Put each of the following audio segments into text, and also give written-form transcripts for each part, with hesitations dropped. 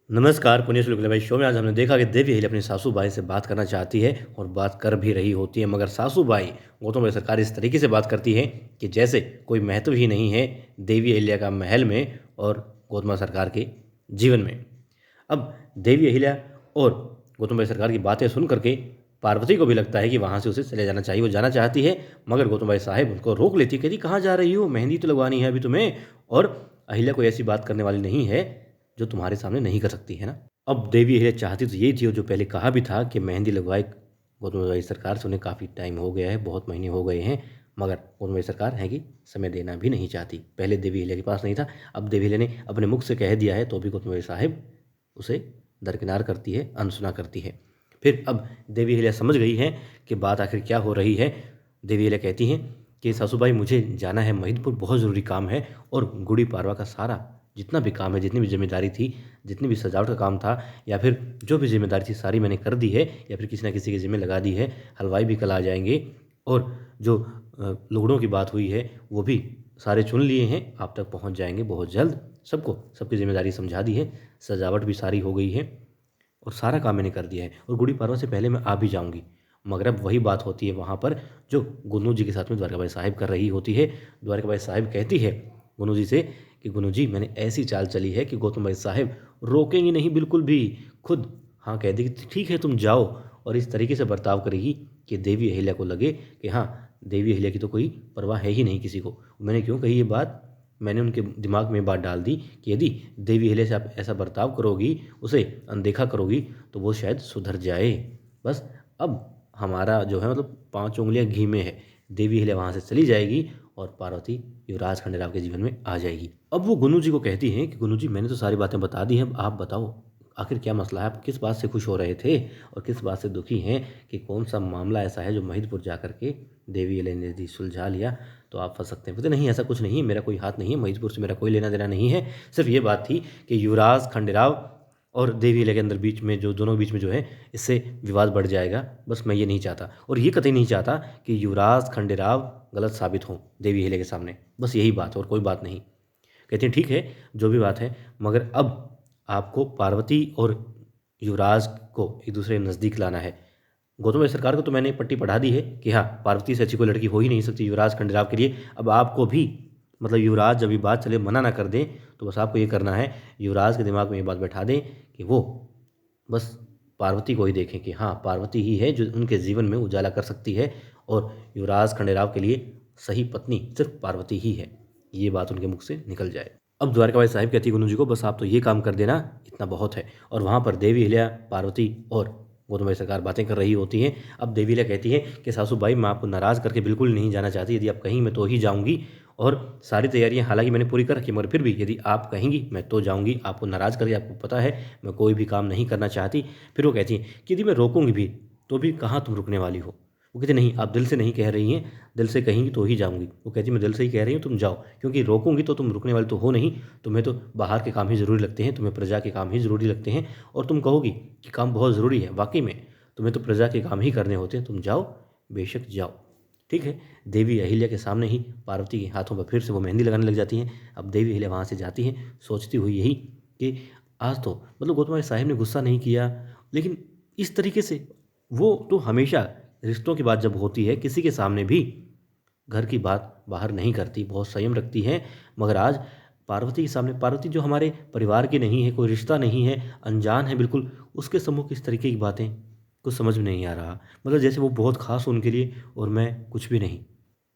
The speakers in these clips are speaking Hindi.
नमस्कार, पुनीत शुक्ला भाई शो में आज हमने देखा कि देवी अहिल्या अपनी सासू बाई से बात करना चाहती है और बात कर भी रही होती है, मगर सासू बाई गौतम भाई सरकार इस तरीके से बात करती है कि जैसे कोई महत्व ही नहीं है देवी अहिल्या का महल में और गौतम भाई सरकार के जीवन में। अब देवी अहिल्या और गौतम भाई सरकार की बातें सुन करके पार्वती को भी लगता है कि वहाँ से उसे चले जाना चाहिए। वो जाना चाहती है मगर गौतम भाई साहब उनको रोक लेती है, कहती कहाँ जा रही हो, मेहंदी तो लगवानी है अभी तुम्हें, और अहिल्या कोई ऐसी बात करने वाली नहीं है जो तुम्हारे सामने नहीं कर सकती है ना। अब देवी अहिल्या चाहती तो यही थी, और जो पहले कहा भी था कि मेहंदी लगवाए गौतम भाई सरकार से, उन्हें काफ़ी टाइम हो गया है, बहुत महीने हो गए हैं, मगर गौतम भाई सरकार है कि समय देना भी नहीं चाहती। पहले देवी अहिल्या के पास नहीं था, अब देवी अहिल्या ने अपने मुख से कह दिया है तो भी गौतम भाई साहब उसे दरकिनार करती है, अनसुना करती है। फिर अब देवी अहिल्या समझ गई है कि बात आखिर क्या हो रही है। देवी अहिल्या कहती हैं कि सासूबाई मुझे जाना है महिदपुर, बहुत ज़रूरी काम है, और गुड़ी पाड़वा का सारा जितना भी काम है, जितनी भी जिम्मेदारी थी, जितनी भी सजावट का काम था, या फिर जो भी जिम्मेदारी थी सारी मैंने कर दी है, या फिर किसी ना किसी के जिम्मे लगा दी है। हलवाई भी कल आ जाएंगे, और जो लुगड़ों की बात हुई है वो भी सारे चुन लिए हैं, आप तक पहुंच जाएंगे बहुत जल्द। सबको सबकी जिम्मेदारी समझा दी है, सजावट भी सारी हो गई है, और सारा काम मैंने कर दिया है, और गुड़ी पाड़वा से पहले मैं आ भी जाऊंगी। मगर अब वही बात होती है वहाँ पर जो गुन्नू जी के साथ में द्वारकाबाई साहिब कर रही होती है। द्वारकाबाई साहिब कहती है गुन्नू जी से कि गुन्नू जी मैंने ऐसी चाल चली है कि गौतम भाई साहिब रोकेंगे नहीं बिल्कुल भी, खुद हाँ कह देगी ठीक है तुम जाओ, और इस तरीके से बर्ताव करेगी कि देवी अहिल्या को लगे कि हाँ, देवी अहिल्या की तो कोई परवाह है ही नहीं किसी को। मैंने क्यों कही ये बात, मैंने उनके दिमाग में बात डाल दी कि यदि देवी अहिल्या से आप ऐसा बर्ताव करोगी, उसे अनदेखा करोगी, तो वो शायद सुधर जाए। बस अब हमारा जो है मतलब 5 उंगलियां घी में है। देवी अहिल्या वहाँ से चली जाएगी और पार्वती युवराज खंडेराव के जीवन में आ जाएगी। अब वो गुन्नू जी को कहती हैं कि गुन्नू जी मैंने तो सारी बातें बता दी हैं, अब आप बताओ आखिर क्या मसला है, आप किस बात से खुश हो रहे थे और किस बात से दुखी हैं, कि कौन सा मामला ऐसा है जो महिदपुर जा करके देवी अहिल्या ने यदि सुलझा लिया तो आप फंस सकते हैं। बोलते नहीं ऐसा कुछ नहीं है, मेरा कोई हाथ नहीं है, महिदपुर से मेरा कोई लेना देना नहीं है। सिर्फ ये बात थी कि युवराज खंडेराव और देवी अहिल्या के अंदर बीच में जो दोनों बीच में जो है इससे विवाद बढ़ जाएगा, बस मैं ये नहीं चाहता, और ये कतई नहीं चाहता कि युवराज खंडेराव गलत साबित हों देवी अहिल्या के सामने, बस यही बात और कोई बात नहीं। कहते हैं ठीक है जो भी बात है, मगर अब आपको पार्वती और युवराज को एक दूसरे के नज़दीक लाना है। गौतम भाई सरकार को तो मैंने पट्टी पढ़ा दी है कि हाँ पार्वती से अच्छी कोई लड़की हो ही नहीं सकती युवराज खंडेराव के लिए। अब आपको भी मतलब युवराज जब ये बात चले मना ना कर दें, तो बस आपको ये करना है, युवराज के दिमाग में ये बात बैठा दें कि वो बस पार्वती को ही देखें कि हाँ पार्वती ही है जो उनके जीवन में उजाला कर सकती है, और युवराज खंडेराव के लिए सही पत्नी सिर्फ पार्वती ही है। ये बात उनके मुख से निकल जाए। अब द्वारकाबाई साहिब कहती है गुन्नू जी को बस आप तो ये काम कर देना, इतना बहुत है। और वहाँ पर देवी अहिल्या, पार्वती और गौतम भाई सरकार बातें कर रही होती हैं। अब देवी अहिल्या कहती है कि सासू बाई मैं आपको नाराज़ करके बिल्कुल नहीं जाना चाहती, यदि आप कहीं मैं तो ही जाऊँगी, और सारी तैयारियां हालांकि मैंने पूरी कर रखी, मगर फिर भी यदि आप कहेंगी मैं तो जाऊँगी, आपको नाराज़ करके, आपको पता है मैं कोई भी काम नहीं करना चाहती। फिर वो कहती हैं कि यदि मैं रोकूंगी भी तो भी कहाँ तुम रुकने वाली हो। वो कहती नहीं आप दिल से नहीं कह रही हैं, दिल से कहेंगी तो ही जाऊँगी। वो कहती मैं दिल से ही कह रही हूँ तुम जाओ, क्योंकि रोकूंगी तो तुम रुकने वाली तो हो नहीं, तुम्हें तो बाहर के काम ही ज़रूरी लगते हैं, तुम्हें प्रजा के काम ही ज़रूरी लगते हैं, और तुम कहोगी कि काम बहुत ज़रूरी है, वाकई में तुम्हें तो प्रजा के काम ही करने होते हैं, तुम जाओ बेशक जाओ। ठीक है, देवी अहिल्या के सामने ही पार्वती के हाथों पर फिर से वो मेहंदी लगाने लग जाती हैं। अब देवी अहिल्या वहाँ से जाती हैं सोचती हुई यही कि आज तो मतलब गौतम साहिब ने गुस्सा नहीं किया, लेकिन इस तरीके से वो तो हमेशा रिश्तों की बात जब होती है किसी के सामने भी घर की बात बाहर नहीं करती, बहुत संयम रखती हैं, मगर आज पार्वती के सामने, पार्वती जो हमारे परिवार की नहीं है, कोई रिश्ता नहीं है, अनजान है बिल्कुल, उसके सम्मुख इस तरीके की बातें कुछ समझ में नहीं आ रहा, मतलब जैसे वो बहुत खास हो उनके लिए और मैं कुछ भी नहीं।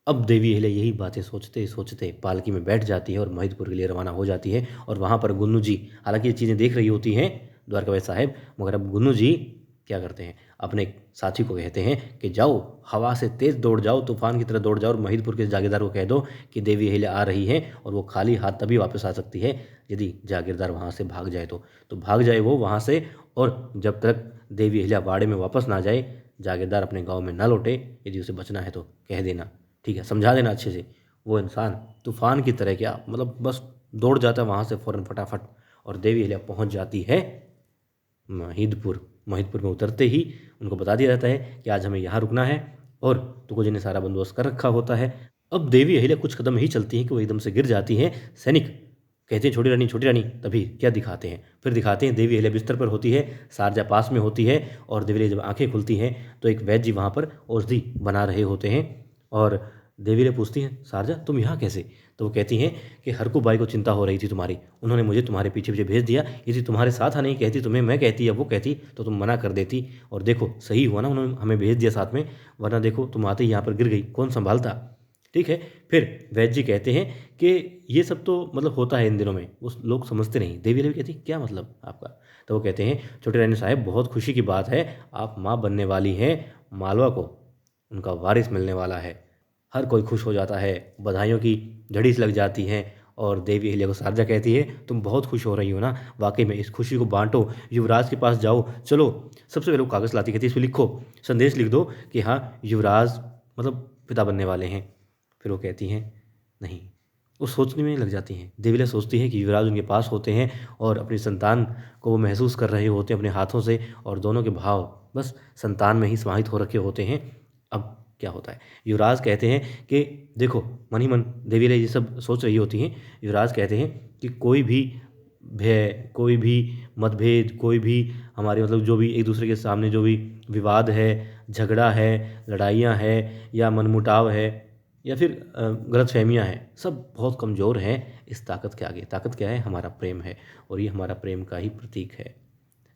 अब देवी अहिल्या यही बातें सोचते सोचते पालकी में बैठ जाती है और महिदपुर के लिए रवाना हो जाती है। और वहाँ पर गुन्नू जी हालांकि ये चीज़ें देख रही होती हैं द्वारकाबाई साहब, मगर अब गुन्नू जी क्या करते हैं, अपने साथी को कहते हैं कि जाओ हवा से तेज़ दौड़ जाओ, तूफान की तरह दौड़ जाओ, और महिदपुर के जागीरदार को कह दो कि देवी अहिल्या आ रही है, और वो खाली हाथ तभी वापस आ सकती है यदि जागीरदार वहाँ से भाग जाए तो भाग जाए वो वहाँ से, और जब तक देवी अहिल्या बाड़े में वापस ना जाए, जागीरदार अपने गाँव में ना लौटे, यदि उसे बचना है तो कह देना, ठीक है, समझा देना अच्छे से। वो इंसान तूफान की तरह क्या मतलब बस दौड़ जाता है वहाँ से फ़ौरन फटाफट, और देवी अहिल्या पहुँच जाती है महिदपुर। महिदपुर में उतरते ही उनको बता दिया जाता है कि आज हमें यहाँ रुकना है, और तुगोजी ने सारा बंदोबस्त कर रखा होता है। अब देवी अहिल्या कुछ कदम ही चलती हैं कि वो एकदम से गिर जाती हैं। सैनिक कहते हैं छोटी रानी, तभी क्या दिखाते हैं, फिर दिखाते हैं देवी अहिल्या बिस्तर पर होती है, शारजा पास में होती है और देवी अहिल्या जब आंखें खुलती हैं तो एक वैद्य जी वहाँ पर औषधि बना रहे होते हैं और देवी अहिल्या पूछती हैं, शारजा तुम यहाँ कैसे? तो वो कहती हैं कि हरकू बाई को चिंता हो रही थी तुम्हारी, उन्होंने मुझे तुम्हारे पीछे पीछे भेज दिया, यदि तुम्हारे साथ आने की कहती तुम्हें, मैं कहती या वो कहती तो तुम मना कर देती, और देखो सही हुआ ना उन्होंने हमें भेज दिया साथ में, वरना देखो तुम आते ही यहाँ पर गिर गई, कौन संभालता। ठीक है। फिर वैद्य जी कहते हैं कि ये सब तो मतलब होता है इन दिनों में, उस लोग समझते नहीं। देवी अहिल्या कहती क्या मतलब आपका? तो वो कहते हैं छोटी रानी साहब बहुत खुशी की बात है, आप माँ बनने वाली हैं, मालवा को उनका वारिस मिलने वाला है। हर कोई खुश हो जाता है, बधाइयों की झड़ी सी लग जाती हैं और देवी अहिल्या को शारजा कहती है तुम बहुत खुश हो रही हो ना, वाकई में इस खुशी को बांटो, युवराज के पास जाओ, चलो। सबसे पहले वो कागज़ लाती, कहती है इसमें लिखो, संदेश लिख दो कि हाँ युवराज मतलब पिता बनने वाले हैं। फिर वो कहती हैं नहीं, वो सोचने में लग जाती हैं। देवी अहिल्या सोचती हैं कि युवराज उनके पास होते हैं और अपनी संतान को वो महसूस कर रहे होते हैं अपने हाथों से, और दोनों के भाव बस संतान में ही समाहित हो रखे होते हैं। अब क्या होता है, युवराज कहते हैं कि देखो, मन ही मन देवी अहिल्या ये सब सोच रही होती हैं। युवराज कहते हैं कि कोई भी भय, कोई भी मतभेद, कोई भी हमारे मतलब जो भी एक दूसरे के सामने जो भी विवाद है, झगड़ा है, लड़ाइयाँ है या मनमुटाव है या फिर गलतफहमियाँ हैं, सब बहुत कमज़ोर हैं इस ताकत के आगे। ताकत क्या है? हमारा प्रेम है, और ये हमारा प्रेम का ही प्रतीक है।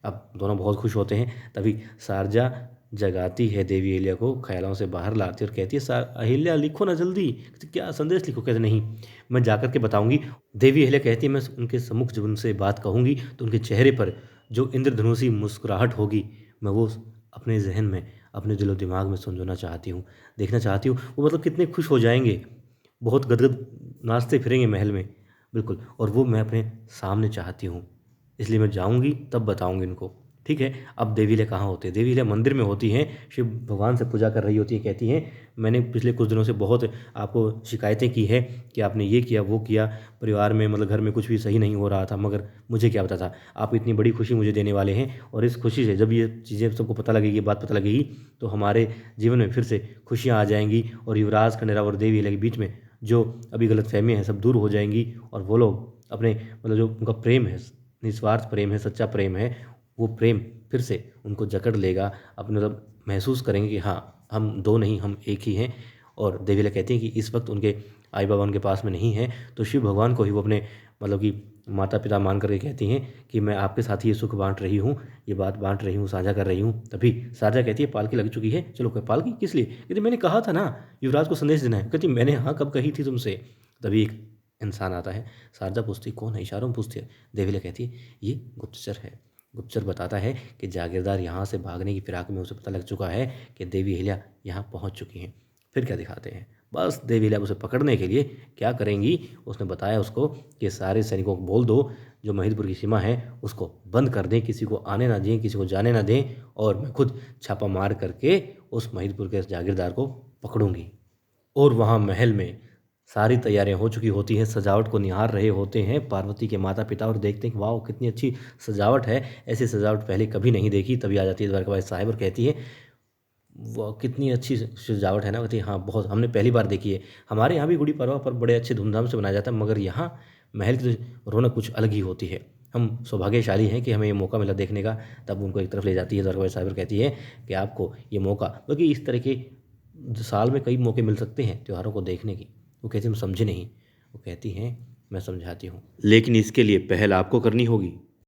अब दोनों बहुत खुश होते हैं। तभी शारजा जगाती है देवी अहिल्या को, ख्यालों से बाहर लाती है और कहती है अहिल्या लिखो ना जल्दी। कहती क्या संदेश लिखो? कहते नहीं, मैं जाकर के बताऊंगी। देवी अहिल्या कहती है मैं उनके सम्मुख जब उनसे बात कहूंगी तो उनके चेहरे पर जो इंद्रधनुषी मुस्कुराहट होगी, मैं वो अपने जहन में, अपने दिलो दिमाग में संजोना चाहती हूँ, देखना चाहती हूँ। वो मतलब कितने खुश हो जाएंगे, बहुत गदगद नाचते फिरेंगे महल में, बिल्कुल। और वो मैं अपने सामने चाहती हूँ, इसलिए मैं जाऊंगी तब बताऊंगी इनको। ठीक है। अब देवी अहिल्या कहाँ होती है? देवी अहिल्या मंदिर में होती हैं, शिव भगवान से पूजा कर रही होती है। कहती हैं मैंने पिछले कुछ दिनों से बहुत आपको शिकायतें की है कि आपने ये किया वो किया, परिवार में मतलब घर में कुछ भी सही नहीं हो रहा था, मगर मुझे क्या पता था आप इतनी बड़ी खुशी मुझे देने वाले हैं। और इस खुशी से जब ये चीज़ें सबको पता लगेगी, ये बात पता लगेगी, तो हमारे जीवन में फिर से खुशियाँ आ जाएंगी और युवराज खंडेराव और देवी अहिल्या के बीच में जो अभी गलतफहमियाँ हैं सब दूर हो जाएंगी, और वो लोग अपने मतलब जो उनका प्रेम है, निस्वार्थ प्रेम है, सच्चा प्रेम है, वो प्रेम फिर से उनको जकड़ लेगा। अपने मतलब महसूस करेंगे कि हाँ हम दो नहीं, हम एक ही हैं। और देवी अहिल्या कहती हैं कि इस वक्त उनके आई बाबा उनके पास में नहीं हैं, तो शिव भगवान को ही वो अपने मतलब कि माता पिता मान करके कहती हैं कि मैं आपके साथ ही ये सुख बांट रही हूँ, ये बात बांट रही हूँ, साझा कर रही हूँ। तभी शारजा कहती है पालकी लग चुकी है, चलो। पालकी किस लिए? कहती मैंने कहा था ना युवराज को संदेश देना है। कहती मैंने हाँ कब कही थी तुमसे? तभी एक इंसान आता है। शारजा पूछती कौन है? इशारों में पूछती है। देवी अहिल्या कहती है ये गुप्तचर है। गुप्तचर बताता है कि जागीरदार यहाँ से भागने की फिराक में उसे पता लग चुका है कि देवी अहिल्या यहाँ पहुँच चुकी हैं। फिर क्या दिखाते हैं, बस देवी अहिल्या उसे पकड़ने के लिए क्या करेंगी, उसने बताया उसको कि सारे सैनिकों को बोल दो जो महिदपुर की सीमा है उसको बंद कर दें, किसी को आने ना दें, किसी को जाने ना दें, और मैं खुद छापा मार करके उस महिदपुर के जागीरदार को पकड़ूंगी। और वहाँ महल में सारी तैयारियां हो चुकी होती हैं, सजावट को निहार रहे होते हैं पार्वती के माता पिता, और देखते हैं कि वाह कितनी अच्छी सजावट है, ऐसी सजावट पहले कभी नहीं देखी। तभी आ जाती है द्वारकाबाई साहिब और कहती है वाह कितनी अच्छी सजावट है ना। कहती है हाँ बहुत, हमने पहली बार देखी है। हमारे यहाँ भी गुड़ी पड़वा पर बड़े अच्छे धूमधाम से मनाया जाता है, मगर यहाँ महल की तो रौनक कुछ अलग ही होती है। हम सौभाग्यशाली हैं कि हमें ये मौका मिला देखने का। तब उनको एक तरफ ले जाती है द्वारकाबाई साहिब और कहती है कि आपको ये मौका, क्योंकि इस तरह के साल में कई मौके मिल सकते हैं त्योहारों को देखने की। वो कहती हम समझे नहीं। वो कहती हैं मैं समझाती हूँ, लेकिन इसके लिए पहल आपको करनी होगी।